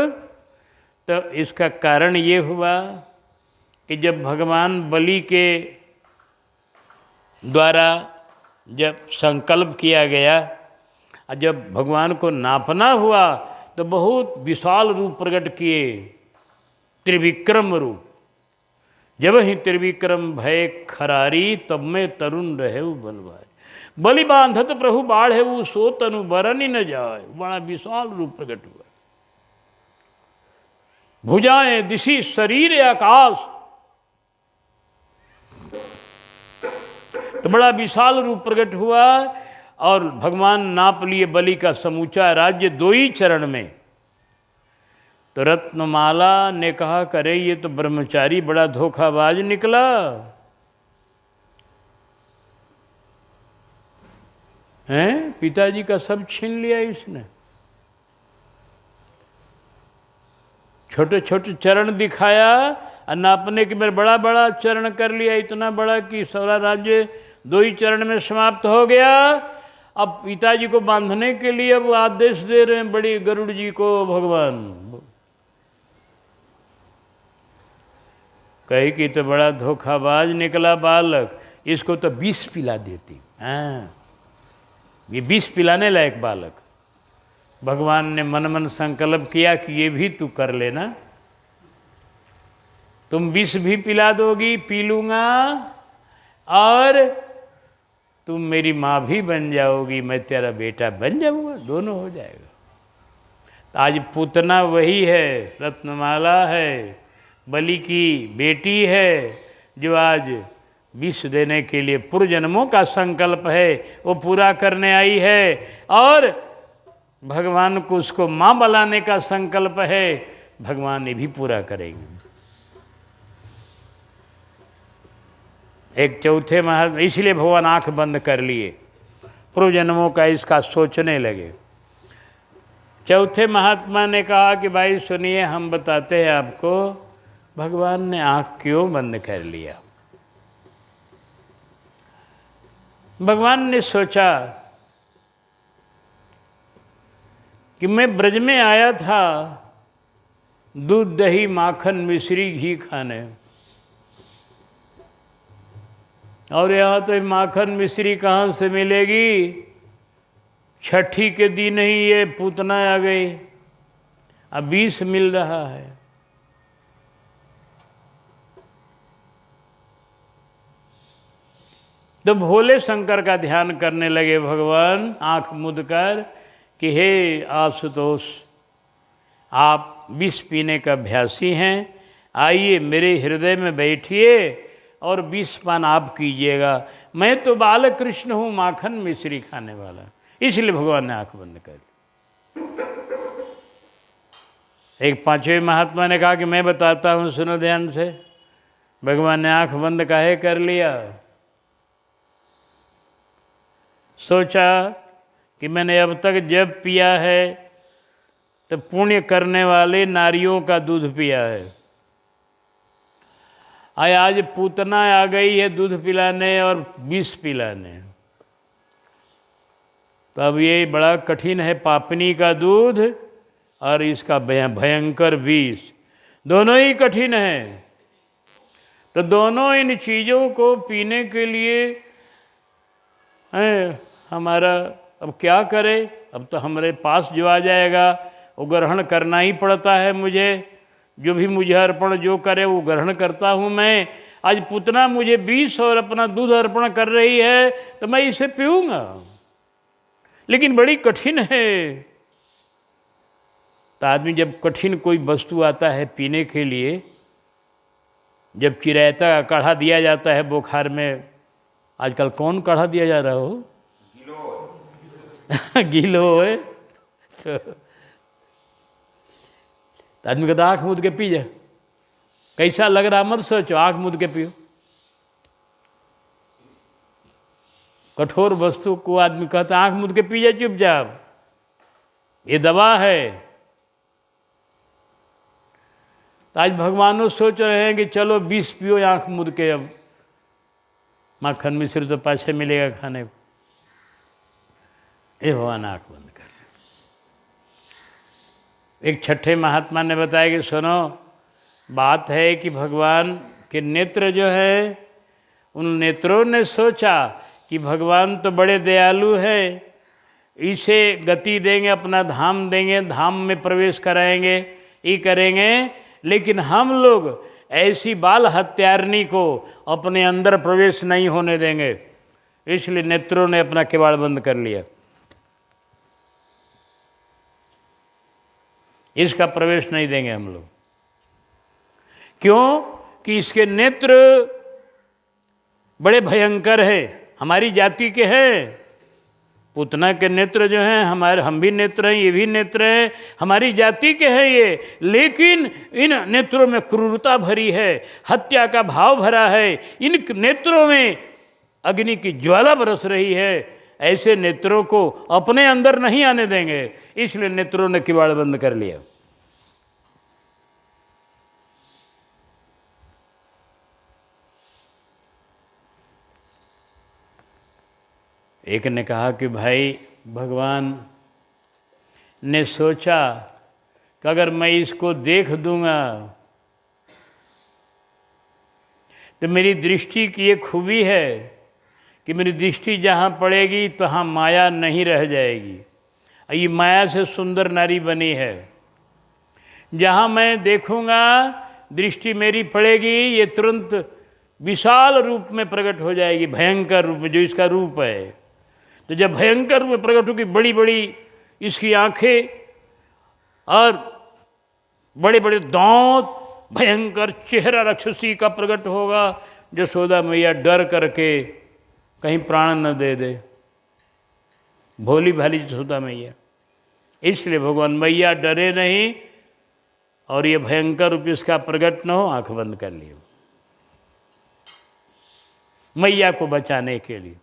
तो इसका कारण ये हुआ कि जब भगवान बलि के द्वारा जब संकल्प किया गया और जब भगवान को नापना हुआ तो बहुत विशाल रूप प्रकट किए, त्रिविक्रम रूप। जब ही त्रिविक्रम भय खरारी, तब में तरुण रहे बलवाए। बलि बांधत प्रभु बाढ़े वो सो तनु बरन न जाए। बड़ा विशाल रूप प्रकट हुआ, भुजाएं दिशि शरीर आकाश। तो बड़ा विशाल रूप प्रकट हुआ और भगवान नाप लिए बलि का समूचा राज्य 2 ही चरण में। तो रत्नमाला ने कहा, करे ये तो ब्रह्मचारी बड़ा धोखाबाज निकला। हैं, पिताजी का सब छीन लिया इसने। छोटे छोटे चरण दिखाया और नापने के मेरे बड़ा बड़ा चरण कर लिया, इतना बड़ा कि सारा राज्य 2 ही चरण में समाप्त हो गया। अब पिताजी को बांधने के लिए अब आदेश दे रहे हैं बड़ी गरुड़ जी को भगवान। कही कि तो बड़ा धोखाबाज निकला बालक, इसको तो 20 पिला देती। हाँ, ये 20 पिलाने लायक बालक। भगवान ने मन मन संकल्प किया कि ये भी तू कर लेना, तुम 20 भी पिला दोगी, पी लूँगा, और तुम मेरी माँ भी बन जाओगी, मैं तेरा बेटा बन जाऊँगा, दोनों हो जाएगा। तो आज पूतना वही है, रत्नमाला है, बलि की बेटी है, जो आज विष देने के लिए पूर्व जन्मों का संकल्प है वो पूरा करने आई है, और भगवान को उसको माँ बनाने का संकल्प है, भगवान ये भी पूरा करेंगे। एक चौथे महात्मा, इसलिए भगवान आंख बंद कर लिए, पूर्व जन्मों का इसका सोचने लगे। चौथे महात्मा ने कहा कि भाई सुनिए, हम बताते हैं आपको, भगवान ने आंख क्यों बंद कर लिया। भगवान ने सोचा कि मैं ब्रज में आया था दूध दही माखन मिश्री घी खाने, और यहाँ तो माखन मिश्री कहाँ से मिलेगी। छठी के दिन ही ये पूतना आ गई, अब 20 मिल रहा है। तो भोले शंकर का ध्यान करने लगे भगवान आंख मूंद कर कि हे आशुतोष, आप विष पीने का अभ्यासी हैं, आइए मेरे हृदय में बैठिए और विष पान आप कीजिएगा। मैं तो बाल कृष्ण हूँ, माखन मिश्री खाने वाला। इसलिए भगवान ने आंख बंद कर ली। एक 5वें महात्मा ने कहा कि मैं बताता हूँ, सुनो ध्यान से। भगवान ने आंख बंद काहे कर लिया? सोचा कि मैंने अब तक जब पिया है तो पुण्य करने वाले नारियों का दूध पिया है, आज पूतना आ गई है दूध पिलाने और विष पिलाने, तो अब ये बड़ा कठिन है। पापनी का दूध और इसका भयंकर विष, दोनों ही कठिन है। तो दोनों इन चीज़ों को पीने के लिए हमारा अब क्या करे? अब तो हमारे पास जो आ जाएगा वो ग्रहण करना ही पड़ता है मुझे। जो भी मुझे अर्पण जो करे वो ग्रहण करता हूँ मैं। आज पूतना मुझे विष और अपना दूध अर्पण कर रही है तो मैं इसे पीऊँगा, लेकिन बड़ी कठिन है। तो आदमी जब कठिन कोई वस्तु आता है पीने के लिए, जब चिरायता का काढ़ा दिया जाता है बुखार में, आजकल कौन काढ़ा दिया जा रहा हो? गीलो है तो आदमी कहता आँख मूंद के पी जा। कैसा लग रहा मत सोचो, आँख मूंद के पियो। कठोर वस्तु को आदमी कहता आँख मूंद के पी जा चुपचाप, ये दवा है। तो आज भगवानों सोच रहे हैं कि चलो विष पियो आँख मूंद के। अब माखन मिश्र तो पाछे मिलेगा खाने को। ये भगवान आँख बंद कर। एक छठे महात्मा ने बताया कि सुनो, बात है कि भगवान के नेत्र जो है, उन नेत्रों ने सोचा कि भगवान तो बड़े दयालु है, इसे गति देंगे, अपना धाम देंगे, धाम में प्रवेश कराएंगे, ये करेंगे, लेकिन हम लोग ऐसी बाल हत्यारनी को अपने अंदर प्रवेश नहीं होने देंगे, इसलिए नेत्रों ने अपना किवाड़ बंद कर लिया। इसका प्रवेश नहीं देंगे हम लोग। क्यों? कि इसके नेत्र बड़े भयंकर है, हमारी जाति के हैं। पूतना के नेत्र जो हैं हमारे, हम भी नेत्र हैं, ये भी नेत्र हैं, हमारी जाति के हैं ये, लेकिन इन नेत्रों में क्रूरता भरी है, हत्या का भाव भरा है, इन नेत्रों में अग्नि की ज्वाला बरस रही है। ऐसे नेत्रों को अपने अंदर नहीं आने देंगे, इसलिए नेत्रों ने किवाड़ बंद कर लिया। एक ने कहा कि भाई, भगवान ने सोचा कि अगर मैं इसको देख दूंगा तो मेरी दृष्टि की एक खूबी है कि मेरी दृष्टि जहाँ पड़ेगी तो वहाँ माया नहीं रह जाएगी। ये माया से सुंदर नारी बनी है, जहाँ मैं देखूंगा दृष्टि मेरी पड़ेगी, ये तुरंत विशाल रूप में प्रकट हो जाएगी, भयंकर रूप में, जो इसका रूप है। तो जब भयंकर रूप में प्रकट होगी, बड़ी बड़ी इसकी आंखें और बड़े बड़े दांत, भयंकर चेहरा राक्षसी का प्रकट होगा। यशोदा मैया डर करके कहीं प्राण न दे दे, भोली भाली यशोदा मैया। इसलिए भगवान मैया डरे नहीं और ये भयंकर रूप इसका प्रकट न हो, आंख बंद कर लिए मैया को बचाने के लिए।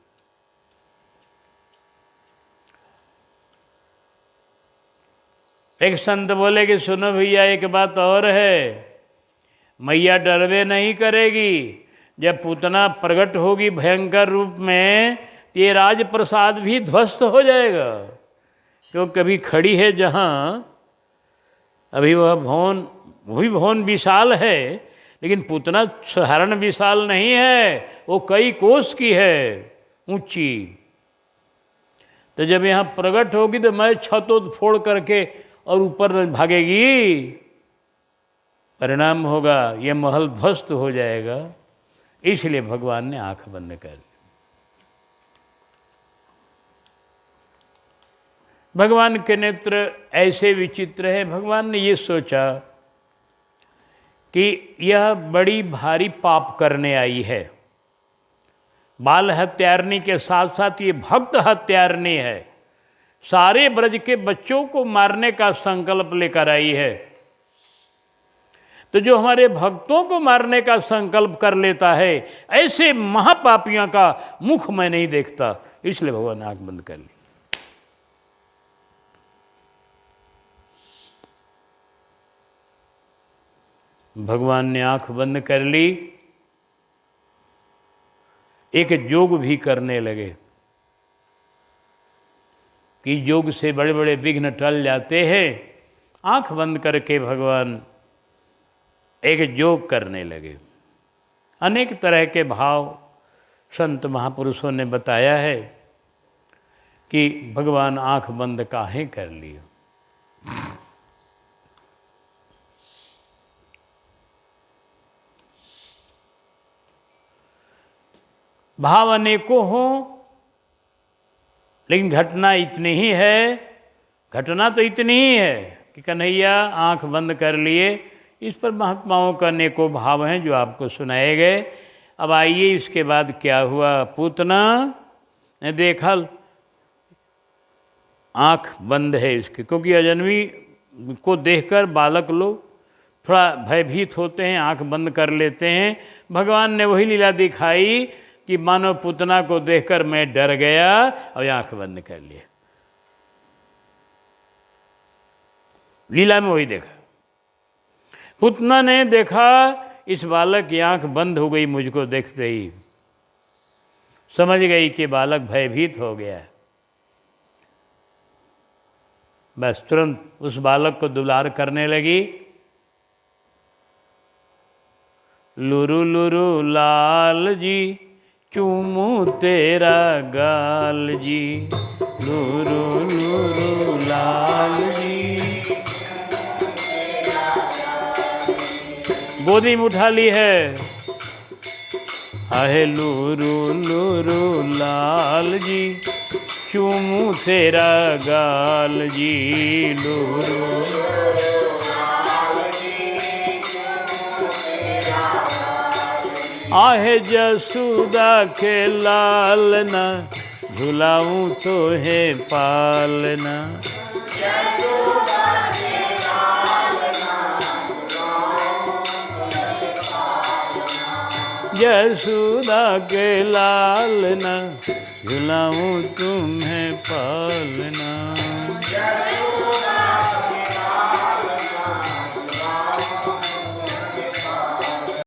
एक संत बोले कि सुनो भैया, एक बात और है, मैया डरवे नहीं करेगी। जब पूतना प्रकट होगी भयंकर रूप में, तो ये राजप्रसाद भी ध्वस्त हो जाएगा। क्यों? कभी खड़ी है जहाँ, अभी वह भवन, वही भवन विशाल है, लेकिन पूतना साधारण विशाल नहीं है, वो कई कोस की है, ऊंची। तो जब यहाँ प्रकट होगी तो मैं छत फोड़ करके और ऊपर भागेगी, परिणाम होगा ये महल ध्वस्त हो जाएगा। इसलिए भगवान ने आंख बंद कर ली। भगवान के नेत्र ऐसे विचित्र है। भगवान ने ये सोचा कि यह बड़ी भारी पाप करने आई है, बाल हत्यारनी के साथ साथ ये भक्त हत्यारनी है, सारे ब्रज के बच्चों को मारने का संकल्प लेकर आई है। तो जो हमारे भक्तों को मारने का संकल्प कर लेता है, ऐसे महापापियों का मुख मैं नहीं देखता। इसलिए भगवान आंख बंद कर ली। भगवान ने आंख बंद कर ली, एक योग भी करने लगे कि योग से बड़े बड़े विघ्न टल जाते हैं। आंख बंद करके भगवान एक योग करने लगे। अनेक तरह के भाव संत महापुरुषों ने बताया है कि भगवान आंख बंद काहे कर लिए। भाव अनेकों हों, लेकिन घटना इतनी ही है, घटना तो इतनी ही है कि कन्हैया आंख बंद कर लिए। इस पर महात्माओं का अनेकों भाव हैं जो आपको सुनाए गए। अब आइए इसके बाद क्या हुआ। पूतना ने देखा आंख बंद है इसकी, क्योंकि अजन्मी को देखकर बालक लोग थोड़ा भयभीत होते हैं, आंख बंद कर लेते हैं। भगवान ने वही लीला दिखाई कि मानो पूतना को देखकर मैं डर गया और आंख बंद कर लिया। लीला में वही देखा। पूतना ने देखा इस बालक की आंख बंद हो गई मुझको देखते ही, समझ गई कि बालक भयभीत हो गया है। बस तुरंत उस बालक को दुलार करने लगी। लुरु लुरु लाल जी चूमू तेरा गाल जी, लुरु लुरु लाल जी। गोदी में उठा ली है। आहे लुरु लुरु लाल जी चूमू तेरा गाल जी, लुरु। आहे जसुदा के लालना झुलाऊं तो है पालना, यशोदा के लालना झुलाऊं तुम्हें पालना।